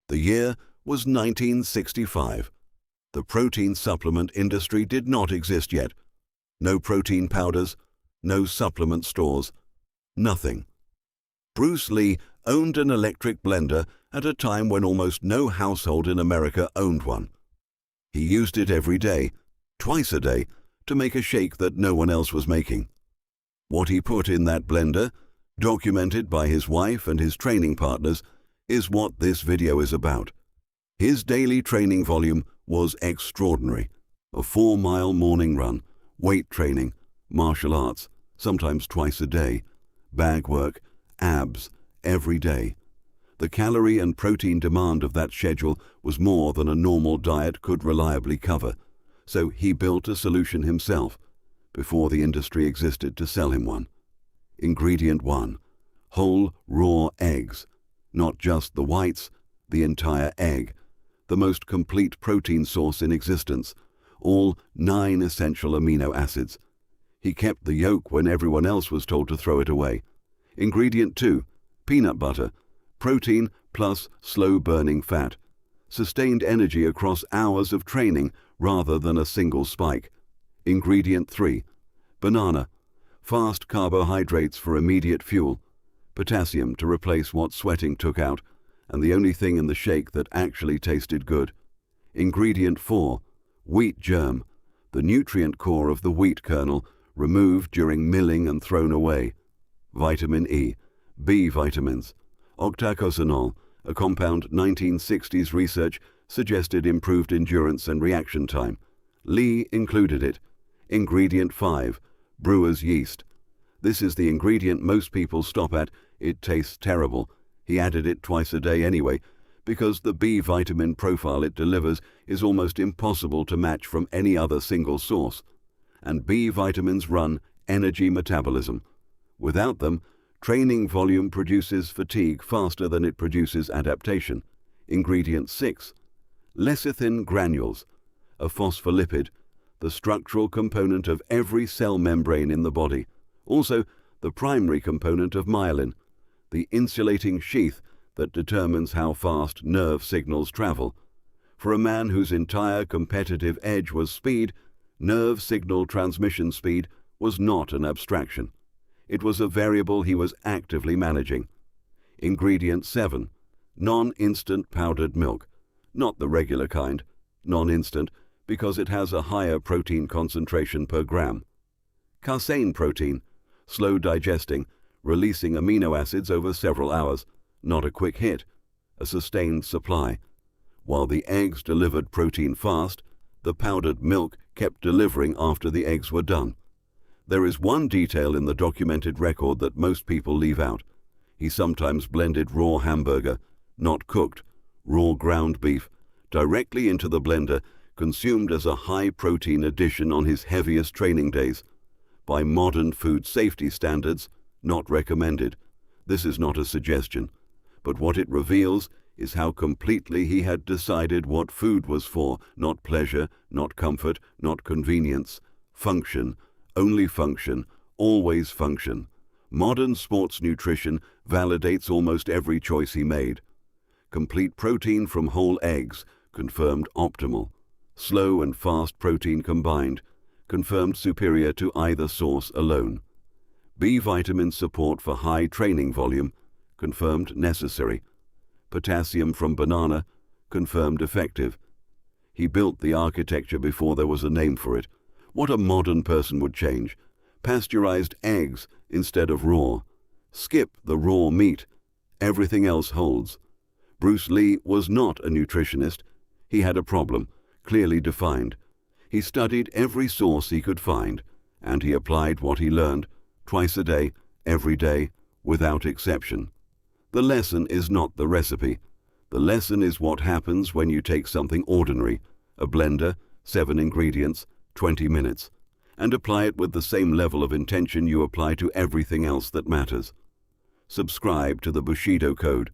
The year was 1965. The protein supplement industry did not exist yet. No protein powders, no supplement stores, nothing. Bruce Lee owned an electric blender at a time when almost no household in America owned one. He used it every day, twice a day, to make a shake that no one else was making. What he put in that blender, documented by his wife and his training partners, is what this video is about. His daily training volume was extraordinary. A 4-mile morning run, weight training, martial arts, sometimes twice a day, bag work, abs, every day. The calorie and protein demand of that schedule was more than a normal diet could reliably cover, so he built a solution himself, before the industry existed to sell him one. Ingredient 1. Whole raw eggs. Not just the whites, the entire egg. The most complete protein source in existence. All 9 essential amino acids. He kept the yolk when everyone else was told to throw it away. Ingredient 2. Peanut butter. Protein plus slow-burning fat. Sustained energy across hours of training rather than a single spike. Ingredient 3. Banana. Fast carbohydrates for immediate fuel. Potassium to replace what sweating took out, and the only thing in the shake that actually tasted good. Ingredient 4. Wheat germ. The nutrient core of the wheat kernel, removed during milling and thrown away. Vitamin E. B vitamins. Octacosanol, a compound 1960s research suggested improved endurance and reaction time. Lee included it. Ingredient 5. Brewer's yeast. This is the ingredient most people stop at. It tastes terrible. He added it twice a day anyway, because the B vitamin profile it delivers is almost impossible to match from any other single source. And B vitamins run energy metabolism. Without them, training volume produces fatigue faster than it produces adaptation. Ingredient 6. Lecithin granules, a phospholipid, the structural component of every cell membrane in the body. Also, the primary component of myelin, the insulating sheath that determines how fast nerve signals travel. For a man whose entire competitive edge was speed, nerve signal transmission speed was not an abstraction. It was a variable he was actively managing. Ingredient 7. Non-instant powdered milk. Not the regular kind. Non-instant because it has a higher protein concentration per gram. Casein protein. Slow digesting, releasing amino acids over several hours. Not a quick hit. A sustained supply. While the eggs delivered protein fast, the powdered milk kept delivering after the eggs were done. There is one detail in the documented record that most people leave out. He sometimes blended raw hamburger, not cooked, raw ground beef, directly into the blender, consumed as a high-protein addition on his heaviest training days. By modern food safety standards, not recommended. This is not a suggestion, but what it reveals is how completely he had decided what food was for, not pleasure, not comfort, not convenience. Function. Only function, always function. Modern sports nutrition validates almost every choice he made. Complete protein from whole eggs, confirmed optimal. Slow and fast protein combined, confirmed superior to either source alone. B vitamin support for high training volume, confirmed necessary. Potassium from banana, confirmed effective. He built the architecture before there was a name for it. What a modern person would change. Pasteurized eggs instead of raw. Skip the raw meat. Everything else holds. Bruce Lee was not a nutritionist. He had a problem, clearly defined. He studied every source he could find, and he applied what he learned, twice a day, every day, without exception. The lesson is not the recipe. The lesson is what happens when you take something ordinary, a blender, 7 ingredients, 20 minutes, and apply it with the same level of intention you apply to everything else that matters. Subscribe to the Bushido Code.